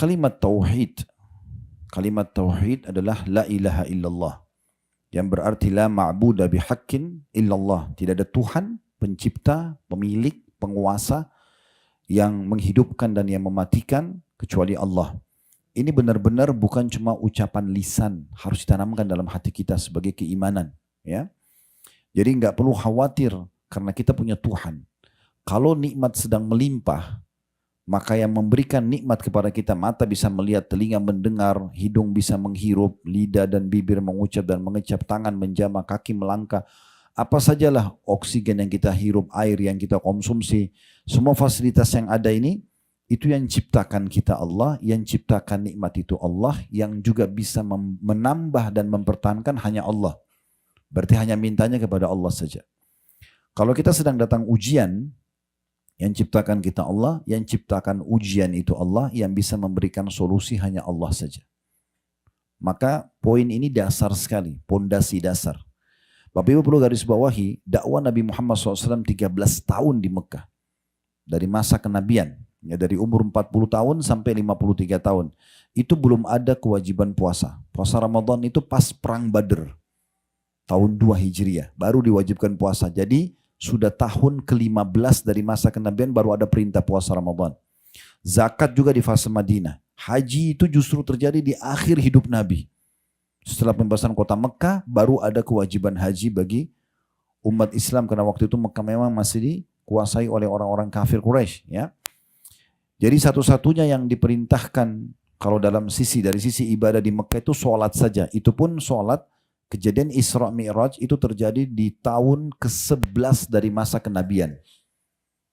kalimat tauhid. Kalimat tauhid adalah la ilaha illallah. Yang berarti la ma'buda bihaqqin illallah. Tidak ada Tuhan, pencipta, pemilik, penguasa yang menghidupkan dan yang mematikan kecuali Allah. Ini benar-benar bukan cuma ucapan lisan, harus ditanamkan dalam hati kita sebagai keimanan. Ya, jadi nggak perlu khawatir karena kita punya Tuhan. Kalau nikmat sedang melimpah, maka yang memberikan nikmat kepada kita, mata bisa melihat, telinga mendengar, hidung bisa menghirup, lidah dan bibir mengucap dan mengecap, tangan menjamah, kaki melangkah, apa sajalah oksigen yang kita hirup, air yang kita konsumsi, semua fasilitas yang ada ini, itu yang ciptakan kita Allah, yang ciptakan nikmat itu Allah, yang juga bisa menambah dan mempertahankan hanya Allah. Berarti hanya mintanya kepada Allah saja. Kalau kita sedang datang ujian, yang ciptakan kita Allah, yang ciptakan ujian itu Allah, yang bisa memberikan solusi hanya Allah saja. Maka poin ini dasar sekali, pondasi dasar. Bapak Ibu perlu garis bawahi, dakwah Nabi Muhammad SAW 13 tahun di Mekah. Dari masa kenabian, ya dari umur 40 tahun sampai 53 tahun. Itu belum ada kewajiban puasa. Puasa Ramadan itu pas perang Badr. Tahun 2 Hijriah, baru diwajibkan puasa. Jadi sudah tahun ke-15 dari masa kenabian baru ada perintah puasa Ramadan. Zakat juga di fase Madinah. Haji itu justru terjadi di akhir hidup Nabi. Setelah pembebasan kota Mekah, baru ada kewajiban haji bagi umat Islam. Karena waktu itu Mekah memang masih dikuasai oleh orang-orang kafir Quraisy. Ya. Jadi satu-satunya yang diperintahkan kalau dari sisi ibadah di Mekah itu sholat saja. Itu pun sholat, kejadian Isra Mi'raj itu terjadi di tahun ke-11 dari masa kenabian.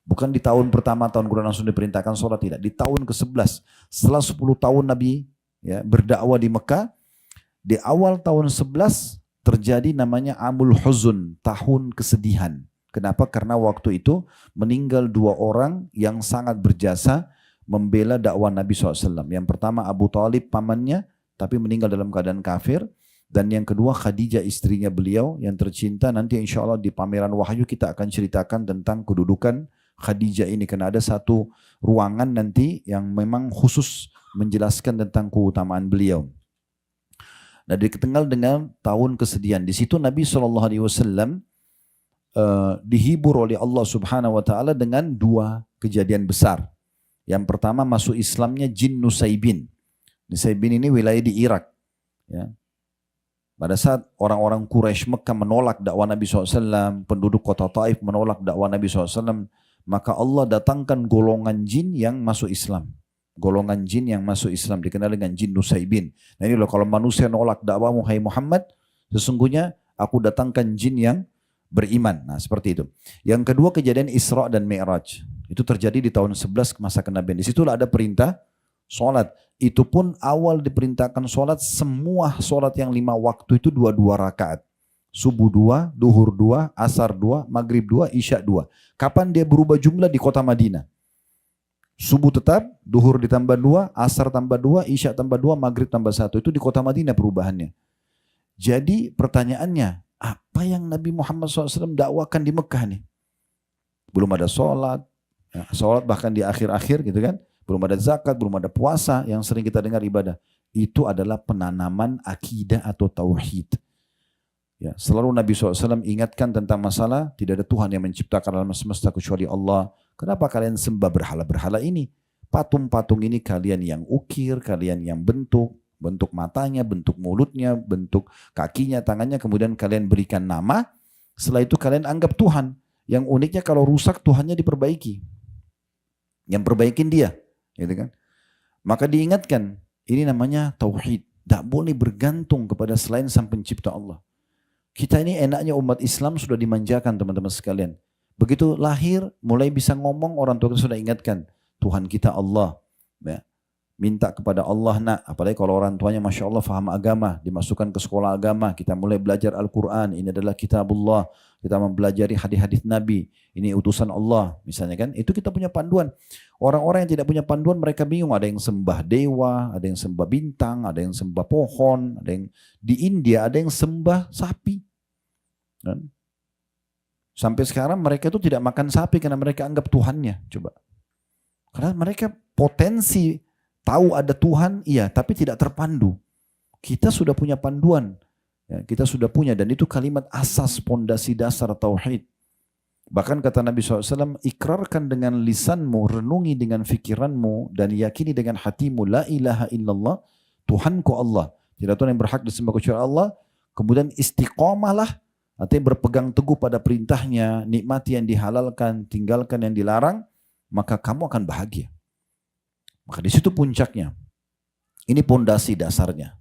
Bukan di tahun pertama, tahun kedua langsung diperintahkan sholat, tidak. Di tahun ke-11. Setelah 10 tahun Nabi ya, berdakwah di Mekah, di awal tahun 11 terjadi namanya Amul Huzun, tahun kesedihan. Kenapa? Karena waktu itu meninggal 2 orang yang sangat berjasa membela dakwah Nabi SAW. Yang pertama Abu Talib pamannya, tapi meninggal dalam keadaan kafir. Dan yang kedua Khadijah istrinya beliau yang tercinta. Nanti insya Allah di pameran Wahyu kita akan ceritakan tentang kedudukan Khadijah ini. Karena ada satu ruangan nanti yang memang khusus menjelaskan tentang keutamaan beliau. Nah, dikenal dengan tahun kesedihan. Di situ Nabi SAW dihibur oleh Allah Subhanahu Wa Taala dengan 2 kejadian besar. Yang pertama masuk Islamnya jin Nusaybin. Nusaybin ini wilayah di Irak. Ya. Pada saat orang-orang Quraisy Mekah menolak dakwah Nabi SAW, penduduk kota Taif menolak dakwah Nabi SAW, maka Allah datangkan golongan jin yang masuk Islam. Golongan jin yang masuk Islam dikenal dengan jin Nusaybin. Nah ini loh, kalau manusia nolak dakwahmu hai Muhammad, sesungguhnya aku datangkan jin yang beriman. Nah seperti itu. Yang kedua kejadian Isra dan Mi'raj. Itu terjadi di tahun 11 masa kenabian. Di situlah ada perintah sholat. Itu pun awal diperintahkan sholat, semua sholat yang 5 waktu itu 2 rakaat. Subuh 2, duhur 2, asar 2, maghrib 2, isya 2. Kapan dia berubah jumlah di kota Madinah? Subuh tetap, duhur ditambah 2, asar tambah 2, isya tambah 2, maghrib tambah 1. Itu di kota Madinah perubahannya. Jadi pertanyaannya, apa yang Nabi Muhammad SAW dakwakan di Mekah nih? Belum ada sholat, ya, sholat bahkan di akhir-akhir gitu kan. Belum ada zakat, belum ada puasa yang sering kita dengar ibadah. Itu adalah penanaman akidah atau tauhid. Ya, selalu Nabi SAW ingatkan tentang masalah tidak ada Tuhan yang menciptakan alam semesta kecuali Allah. Kenapa kalian sembah berhala-berhala ini? Patung-patung ini kalian yang ukir, kalian yang bentuk matanya, bentuk mulutnya, bentuk kakinya, tangannya, kemudian kalian berikan nama. Setelah itu kalian anggap Tuhan. Yang uniknya kalau rusak Tuhannya diperbaiki. Yang perbaikin dia. Gitu kan? Maka diingatkan, ini namanya tauhid. Tak boleh bergantung kepada selain sang pencipta Allah. Kita ini enaknya umat Islam sudah dimanjakan teman-teman sekalian. Begitu lahir, mulai bisa ngomong, orang tua kita sudah ingatkan. Tuhan kita Allah. Ya. Minta kepada Allah nak. Apalagi kalau orang tuanya Masya Allah faham agama. Dimasukkan ke sekolah agama. Kita mulai belajar Al-Quran. Ini adalah kitabullah. Kita mempelajari hadis-hadis Nabi. Ini utusan Allah. Misalnya kan. Itu kita punya panduan. Orang-orang yang tidak punya panduan mereka bingung. Ada yang sembah dewa. Ada yang sembah bintang. Ada yang sembah pohon. Ada yang di India ada yang sembah sapi. Kan? Sampai sekarang mereka itu tidak makan sapi karena mereka anggap Tuhannya. Coba. Karena mereka potensi Tahu ada Tuhan, iya, tapi tidak terpandu. Kita sudah punya panduan. Ya, kita sudah punya, dan itu kalimat asas pondasi dasar tauhid. Bahkan kata Nabi SAW, ikrarkan dengan lisanmu, renungi dengan fikiranmu, dan yakini dengan hatimu, la ilaha illallah, Tuhanku Allah. Tidak Tuhan yang berhak disembah kecuali Allah. Kemudian istiqomahlah, artinya berpegang teguh pada perintahnya, nikmati yang dihalalkan, tinggalkan yang dilarang, maka kamu akan bahagia. Maka di situ puncaknya. Ini pondasi dasarnya.